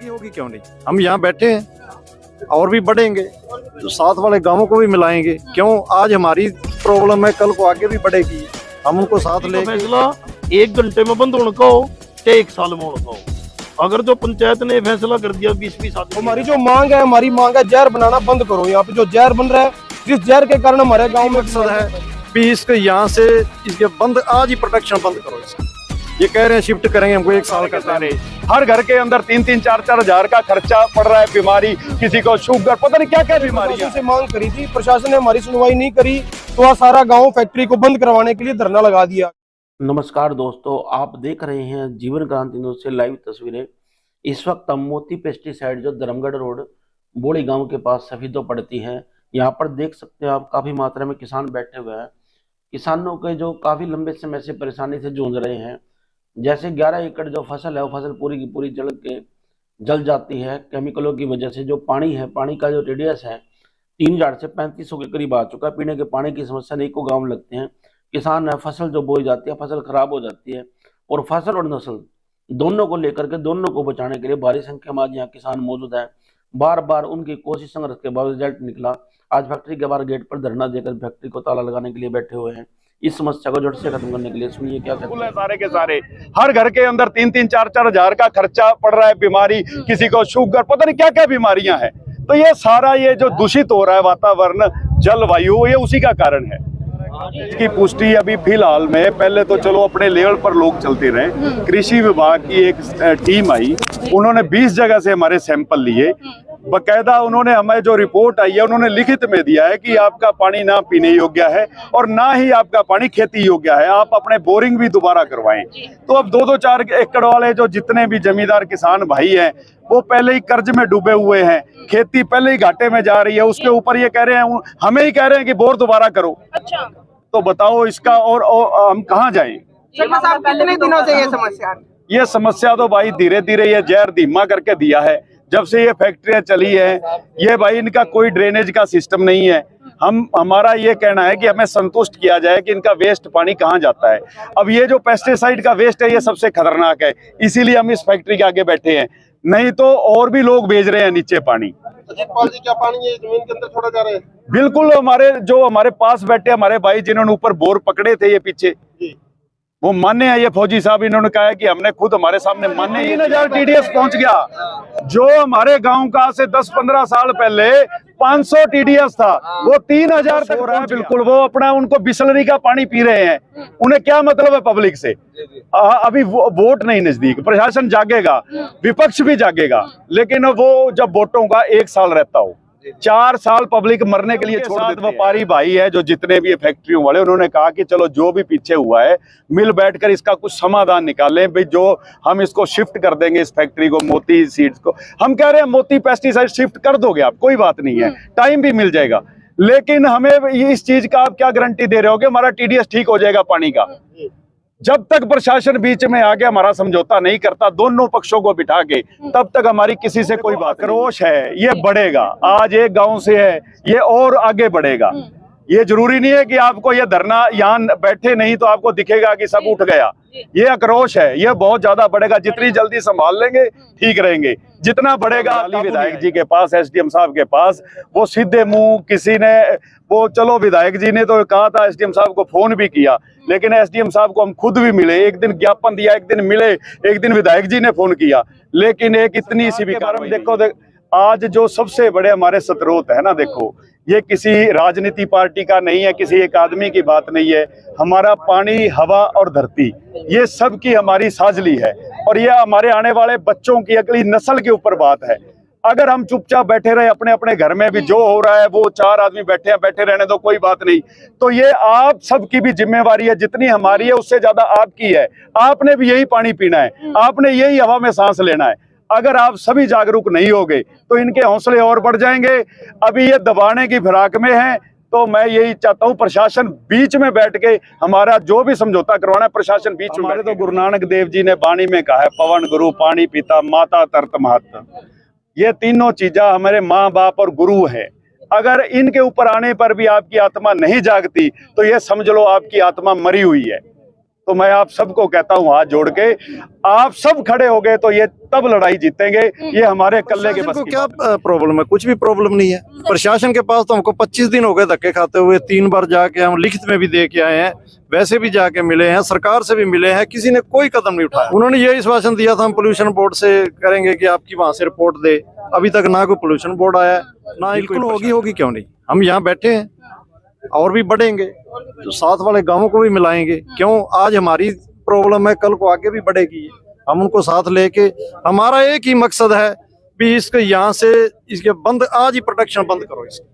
होगी क्यों नहीं। हम यहाँ बैठे हैं और भी बढ़ेंगे तो साथ वाले गांवों को भी मिलाएंगे। क्यों आज हमारी प्रॉब्लम है, कल को आगे भी बढ़ेगी। हम उनको साथ लेके फैसला 1 घंटे में बंद होने का हो चाहे 1 साल में होने का हो, अगर जो पंचायत ने फैसला कर दिया 20-20 आदमी, हमारी जो मांग है, हमारी मांग है जहर बनाना बंद करो। यहाँ पे जो जहर बन रहा है, जिस जहर के कारण हमारे गांव में मकसद है भी इसको यहाँ से इसके बंद, आज ही प्रोडक्शन बंद करो इसका। ये कह रहे हैं शिफ्ट करेंगे, हमको 1 साल का सारे हर घर के अंदर 3-3, 4-4 हजार का खर्चा पड़ रहा है। बीमारी, किसी को शुगर, पता नहीं क्या क्या बीमारियां से मांग करी थी, प्रशासन ने हमारी सुनवाई नहीं करी तो वह सारा गांव फैक्ट्री को बंद करवाने के लिए धरना लगा दिया। नमस्कार दोस्तों, आप देख रहे हैं जीवन क्रांति न्यूज से लाइव तस्वीरें। इस वक्त हम मोती पेस्टिसाइड जो धर्मगढ़ रोड बोड़ी गांव के पास सफीदों पड़ती है, यहाँ पर देख सकते हैं आप काफी मात्रा में किसान बैठे हुए हैं। किसानों के जो काफी लंबे समय से परेशानी से जूझ रहे हैं, जैसे 11 एकड़ जो फसल है वो फसल पूरी की पूरी जल जाती है केमिकलों की वजह से। जो पानी है, पानी का जो रेडियस है 3000 से 3500 के करीब आ चुका है। पीने के पानी की समस्या नहीं को गाँव लगते हैं। किसान है, फसल जो बोई जाती है, फसल खराब हो जाती है, और फसल और नस्ल दोनों को लेकर के, दोनों को बचाने के लिए भारी संख्या में आज यहाँ किसान मौजूद है। बार बार उनकी कोशिश संघर्ष के बाद रिजल्ट निकला। आज फैक्ट्री के बाहर गेट पर धरना देकर फैक्ट्री को ताला लगाने के लिए बैठे हुए हैं। इस समस्या को जड़ से खत्म करने के लिए सुनिए क्या कहते हैं। सारे के सारे हर घर के अंदर 3-3, 4-4 हजार का खर्चा पड़ रहा है। बीमारी, किसी को शुगर, पता नहीं क्या क्या बीमारियां हैं। तो ये सारा ये जो दूषित हो रहा है वातावरण, जलवायु, ये उसी का कारण है। इसकी पुष्टि अभी फिलहाल में, पहले तो चलो अपने लेवल पर लोग चलते रहे। कृषि विभाग की एक टीम आई, उन्होंने 20 जगह से हमारे सैंपल लिए। बकायदा उन्होंने हमें जो रिपोर्ट आई है, उन्होंने लिखित में दिया है कि आपका पानी ना पीने योग्य है और ना ही आपका पानी खेती योग्य है। आप अपने बोरिंग भी दोबारा करवाएं। तो अब 2-2, 4 एकड़ वाले जो जितने भी जमींदार किसान भाई हैं, वो पहले ही कर्ज में डूबे हुए हैं, खेती पहले ही घाटे में जा रही है। उसके ऊपर ये कह रहे हैं, हमें ही कह रहे हैं कि बोर दोबारा करो। अच्छा, तो बताओ इसका और हम कहाँ जाएं? कितने दिनों से ये समस्या तो भाई धीरे धीरे ये जहर धीमा करके दिया है। जब से ये फैक्ट्रियां चली है, ये भाई इनका कोई ड्रेनेज का सिस्टम नहीं है। हमारा ये कहना है कि हमें संतुष्ट किया जाए कि इनका वेस्ट पानी कहाँ जाता है। अब ये जो पेस्टिसाइड का वेस्ट है, ये सबसे खतरनाक है, इसीलिए हम इस फैक्ट्री के आगे बैठे हैं। नहीं तो और भी लोग भेज रहे हैं नीचे पानी। क्या पानी ये जमीन के अंदर छोड़ा जा रहा है? बिल्कुल, हमारे पास बैठे हमारे भाई जिन्होंने ऊपर बोर पकड़े थे ये पीछे, वो मान्य है। ये फौजी साहब, इन्होंने कहा है कि हमने खुद हमारे सामने मान्य। 3000 TDS पहुंच गया। जो हमारे गांव का से 10-15 साल पहले 500 TDS था, वो 3000 तक हो रहा है। बिल्कुल, वो अपना उनको बिसलरी का पानी पी रहे हैं। उन्हें क्या मतलब है पब्लिक से? अभी वोट नहीं नजदीक, प्रशासन जागेगा, विपक्ष भी जागेगा, लेकिन वो जब वोटों का 1 साल रहता हो, 4 साल पब्लिक मरने के लिए छोड़ देते हैं। व्यापारी भाई है जो जितने भी फैक्ट्रियों वाले, उन्होंने कहा कि चलो जो भी पीछे हुआ है मिल बैठकर इसका कुछ समाधान निकालें। भाई जो हम इसको शिफ्ट कर देंगे, इस फैक्ट्री को, मोती सीड्स को। हम कह रहे हैं मोती पेस्टिसाइड शिफ्ट कर दोगे आप, कोई बात नहीं है, टाइम भी मिल जाएगा। लेकिन हमें इस चीज का आप क्या गारंटी दे रहे हो कि हमारा TDS ठीक हो जाएगा पानी का? जब तक प्रशासन बीच में आके हमारा समझौता नहीं करता, दोनों पक्षों को बिठा के, तब तक हमारी किसी से कोई बात। आक्रोश है, ये बढ़ेगा। आज एक गांव से है, ये और आगे बढ़ेगा। ये जरूरी नहीं है कि आपको ये धरना, यहाँ बैठे नहीं तो आपको दिखेगा कि सब उठ गया। ये आक्रोश है, ये बहुत ज्यादा बढ़ेगा। जितनी जल्दी संभाल लेंगे ठीक रहेंगे, जितना बढ़ेगा। विधायक जी के पास, SDM साहब के पास, वो सीधे मुंह किसी ने, वो चलो विधायक जी ने तो कहा था, SDM साहब को फोन भी किया, लेकिन SDM साहब को हम खुद भी मिले। एक दिन ज्ञापन दिया, एक दिन मिले, एक दिन विधायक जी ने फोन किया, लेकिन एक इतनी सी भी कारण। देखो आज जो सबसे बड़े हमारे स्रोत है ना, देखो ये किसी राजनीति पार्टी का नहीं है, किसी एक आदमी की बात नहीं है। हमारा पानी, हवा और धरती, ये सब की हमारी साझली है, और ये हमारे आने वाले बच्चों की अगली नस्ल के ऊपर बात है। अगर हम चुपचाप बैठे रहे अपने अपने घर में, भी जो हो रहा है वो 4 आदमी बैठे हैं, बैठे रहने दो, कोई बात नहीं। तो ये आप सबकी भी जिम्मेवारी है, जितनी हमारी है उससे ज्यादा आपकी है। आपने भी यही पानी पीना है, आपने यही हवा में सांस लेना है। अगर आप सभी जागरूक नहीं होगे तो इनके हौसले और बढ़ जाएंगे। अभी ये दबाने की फिराक में है, तो मैं यही चाहता हूँ प्रशासन बीच में बैठ के हमारा जो भी समझौता करवाना है, प्रशासन बीच में। हमारे तो गुरु नानक देव जी ने वाणी में कहा है, पवन गुरु, पानी पिता, माता तरत महत। ये तीनों चीजें हमारे माँ बाप और गुरु है। अगर इनके ऊपर आने पर भी आपकी आत्मा नहीं जागती, तो ये समझ लो आपकी आत्मा मरी हुई है। तो मैं आप सबको कहता हूं हाथ जोड़ के, आप सब खड़े हो गए तो ये तब लड़ाई जीतेंगे। ये हमारे कल्ले के बस को की क्या बात है। प्रॉब्लम है? कुछ भी प्रॉब्लम नहीं है। प्रशासन के पास तो हमको 25 दिन हो गए धक्के खाते हुए, 3 बार जाके हम लिखित में भी दे के आए हैं, वैसे भी जाके मिले हैं, सरकार से भी मिले हैं, किसी ने कोई कदम नहीं उठाया। उन्होंने यही आश्वासन दिया था हम पोल्यूशन बोर्ड से करेंगे कि आपकी वहां से रिपोर्ट दे, अभी तक ना कोई पोल्यूशन बोर्ड आया है, ना ही कोई। होगी क्यों नहीं? हम यहाँ बैठे हैं और भी बढ़ेंगे, तो साथ वाले गांवों को भी मिलाएंगे। क्यों? आज हमारी प्रॉब्लम है, कल को आगे भी बढ़ेगी। हम उनको साथ लेके, हमारा एक ही मकसद है भी इसके यहाँ से इसके बंद, आज ही प्रोडक्शन बंद करो इसकी।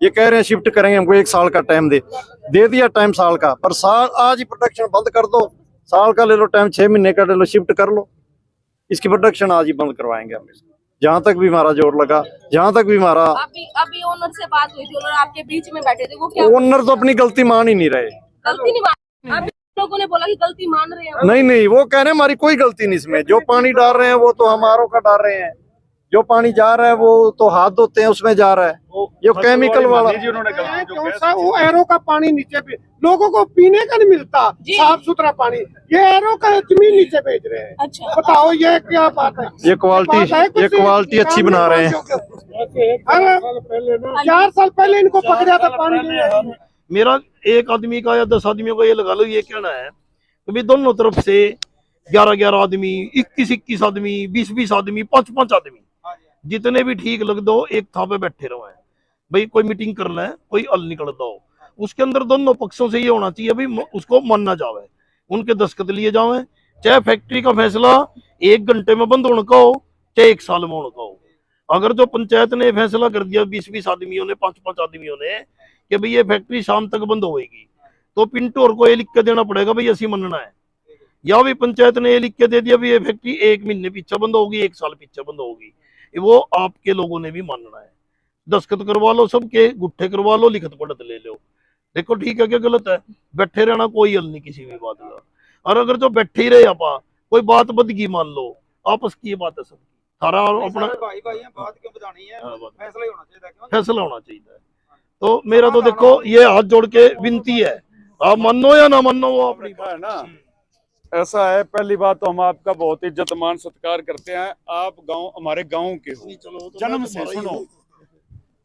ये कह रहे हैं शिफ्ट करेंगे, हमको 1 साल का टाइम दे दिया टाइम साल का, पर साल आज ही प्रोडक्शन बंद कर दो। साल का ले लो टाइम, 6 महीने का ले लो, शिफ्ट कर लो। इसकी प्रोडक्शन आज ही बंद करवाएंगे हम इसको, जहाँ तक भी हमारा जोर लगा, जहाँ तक भी हमारा। अभी ओनर से बात हुई थी, ओनर आपके बीच में बैठे थे, वो क्या ओनर तो अपनी गलती मान ही नहीं रहे। गलती नहीं मान, अभी लोगों ने बोला कि गलती मान रहे हैं। नहीं, वो कह रहे हैं हमारी कोई गलती नहीं इसमें। जो पानी डाल रहे हैं वो तो हमारों का डाल रहे हैं, जो पानी जा रहा है वो तो हाथ धोते हैं उसमें जा रहा है, ये केमिकल वाला। वो एरो का पानी नीचे पे लोगों को पीने का नहीं मिलता, साफ सुथरा पानी, ये एरो का जमीन नीचे भेज रहे हैं। अच्छा, बताओ ये क्या बात है? ये क्वालिटी अच्छी बना रहे हैं। 4 साल पहले इनको पकड़ा था पानी। मेरा एक आदमी का या 10 आदमियों का ये लगा लो, ये कहना है कि भाई दोनों तरफ से 11 आदमी, 21 आदमी, 20 आदमी, 5 आदमी, जितने भी ठीक लग दो, एक था पे बैठे रहो। भाई कोई मीटिंग कर ले, कोई हल निकल दो, उसके अंदर दोनों पक्षों से ये होना चाहिए भाई उसको मानना जावे, उनके दस्तखत लिए जावे। चाहे फैक्ट्री का फैसला 1 घंटे में बंद होने का हो, चाहे 1 साल में होने का हो। अगर जो पंचायत ने फैसला कर दिया 20 आदमियों ने, 5 आदमियों ने, कि भाई ये फैक्ट्री शाम तक बंद होगी, तो पिंटू और को ये लिख के देना पड़ेगा भाई ऐसी मानना है। या भी पंचायत ने ये लिख के दे दिया भाई ये फैक्ट्री 1 महीने पीछे बंद होगी, 1 साल पीछे बंद होगी, वो आपके लोगों ने भी मानना है। दस्तखत करवा लो, सबके गुट्ठे करवा लो, लिखत पढ़त ले लो। देखो ठीक है क्या गलत है? बैठे रहना कोई हल नहीं किसी भी बात का। और अगर जो बैठे ही रहे आपा, कोई बात बदगी मान लो, आपस की ये बात है सबकी, सारा अपना बात क्यों बतानी है, फैसला ही होना चाहिए। फैसला होना चाहिए। तो मेरा तो देखो ये हाथ जोड़ के विनती है, आप मानो या ना मानो वो अपनी बात है ना। ऐसा है, पहली बात तो हम आपका बहुत इज्जत मान सत्कार करते हैं। आप गांव, हमारे गांव के हो, जन्म से सुनो,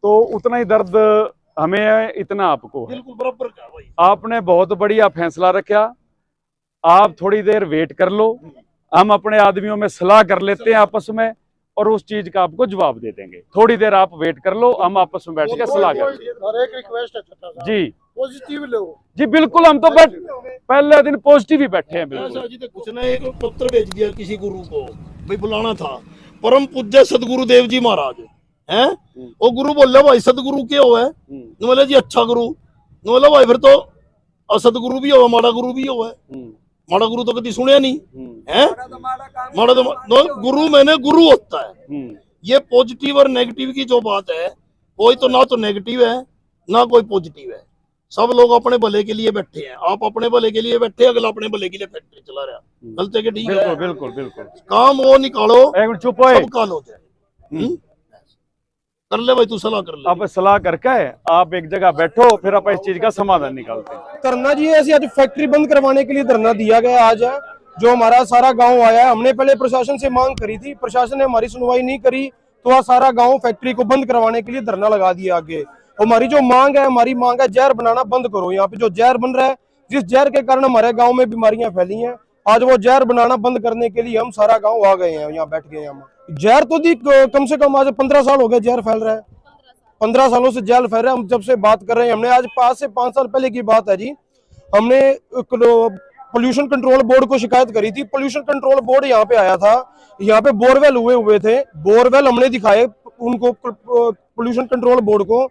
तो उतना ही दर्द हमें है, इतना आपको है। बिल्कुल बराबर का भाई। आपने बहुत बढ़िया फैसला रखा, आप थोड़ी देर वेट कर लो, हम अपने आदमियों में सलाह कर लेते हैं आपस में, और उस चीज का आपको जवाब दे देंगे। थोड़ी देर आप वेट कर लो, हम आपस में बैठ के सलाह करेंगे। एक रिक्वेस्ट है छोटा सा, जी पॉजिटिव लो जी, बिल्कुल। हम तो पहले दिन पॉजिटिव ही बैठे हैं। बिल्कुल जी, कुछ ने एक पत्र भेज दिया किसी गुरु को, भाई बुलाना था, परम पूज्य सदगुरु देव जी महाराज हैं। वो गुरु बोले भाई सदगुरु क्या हुआ है? बोले जी अच्छा गुरु। बोला भाई फिर तो असदगुरु भी हो, माड़ा गुरु भी हो है। माड़ा गुरु तो कभी सुने नहीं है, माड़ा तो गुरु मैंने गुरु होता है। ये पॉजिटिव और नेगेटिव की जो बात है, कोई तो ना तो नेगेटिव है ना कोई पॉजिटिव है, सब लोग अपने भले के लिए बैठे हैं। आप अपने भले के लिए बैठे, अगला अपने भले के लिए फैक्ट्री चला रहा, गलत है कि ठीक है? बिल्कुल बिल्कुल। काम वो निकालो, चुप हो, सब काल हो जाए। कर ले भाई, तू सलाह कर ले। अब सलाह करके आप एक जगह बैठो, फिर आप इस चीज का समाधान निकालते हैं। धरना जी ऐसी आज फैक्ट्री बंद करवाने के लिए धरना दिया गया आज है, जो हमारा सारा गांव आया है। हमने पहले प्रशासन से मांग करी थी, प्रशासन ने हमारी सुनवाई नहीं करी, तो आज सारा गांव फैक्ट्री को बंद करवाने के लिए धरना लगा दिया आगे। हमारी जो मांग है, हमारी मांग है जहर बनाना बंद करो। यहाँ पे जो जहर बन रहा है, जिस जहर के कारण हमारे गाँव में बीमारियां फैली हैं, आज वो जहर बनाना बंद करने के लिए हम सारा गाँव आ गए हैं, यहाँ बैठ गए हैं हम। जहर तो दी कम से कम आज 15 साल हो गए जहर फैल रहा है, 15 सालों से जहर फैल रहा है। हम जब से बात कर रहे हैं, हमने आज 5 से 5 साल पहले की बात है जी, हमने पोल्यूशन कंट्रोल बोर्ड को शिकायत करी थी। पोल्यूशन कंट्रोल बोर्ड यहाँ पे आया था, यहाँ पे बोरवेल हुए थे, बोरवेल हमने दिखाए उनको पोल्यूशन कंट्रोल बोर्ड को।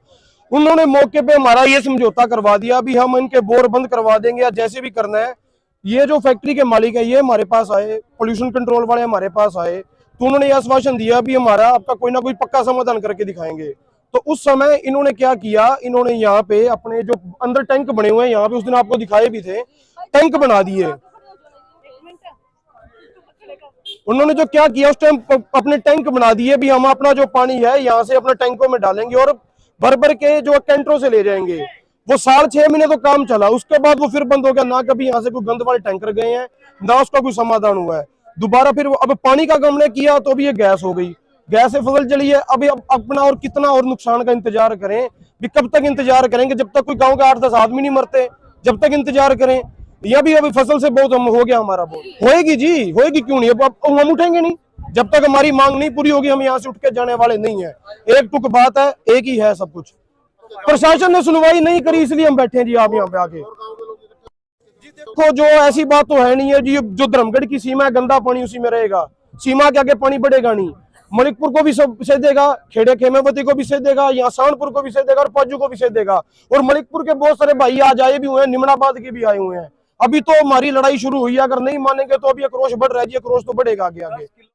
उन्होंने मौके पे हमारा ये समझौता करवा दिया, अभी हम इनके बोर बंद करवा देंगे या जैसे भी करना है। ये जो फैक्ट्री के मालिक है, ये हमारे पास आए, पोल्यूशन कंट्रोल वाले हमारे पास आए, तो उन्होंने ये आश्वासन दिया अभी हमारा आपका कोई ना कोई पक्का समाधान करके दिखाएंगे। तो उस समय इन्होंने क्या किया, इन्होंने यहाँ पे अपने जो अंदर टैंक बने हुए हैं, यहाँ पे उस दिन आपको दिखाए भी थे, टैंक बना दिए। उन्होंने जो क्या किया, उस टाइम अपने टैंक बना दिए, भी हम अपना जो पानी है यहाँ से अपने टैंकों में डालेंगे और भर भर के जो कैंटरों से ले जाएंगे। वो 6.5 महीने तो काम चला, उसके बाद वो फिर बंद हो गया। ना कभी यहाँ से कोई गंद वाले टैंकर गए हैं, ना उसका कोई समाधान हुआ है। दोबारा फिर अब पानी का हमने किया तो अभी ये गैस हो गई, गैस से फसल जली है। अभी अपना और कितना और नुकसान का इंतजार करें, भी कब तक इंतजार करेंगे? जब तक कोई गांव के 8-10 आदमी नहीं मरते, जब तक इंतजार करें। यह भी अभी फसल से बहुत हो गया हमारा, बहुत होएगी जी, होएगी क्यों नहीं। अब हम उठेंगे नहीं जब तक हमारी मांग नहीं पूरी होगी। हम यहाँ से उठ के जाने वाले नहीं है। एक टुक बात है, एक ही है सब कुछ। प्रशासन ने सुनवाई नहीं करी, इसलिए हम बैठे हैं जी आप यहाँ पे आके। देखो जो ऐसी बात तो है नहीं है जी, जो धर्मगढ़ की सीमा है, गंदा पानी उसी में रहेगा। सीमा के आगे पानी बढ़ेगा नहीं। मणिकपुर को भी सब सेदेगा, खेड़े खेमेवती को भी सेदेगा, यहाँ सानपुर को भी सेदेगा और पाजू को भी सेदेगा। और मणिकपुर के बहुत सारे भाई आज आए भी हुए हैं, निमनाबाद के भी आए हुए हैं। अभी तो हमारी लड़ाई शुरू हुई है, अगर नहीं मानेंगे तो अभी आक्रोश बढ़ रहा है जी, आक्रोश तो बढ़ेगा आगे आगे।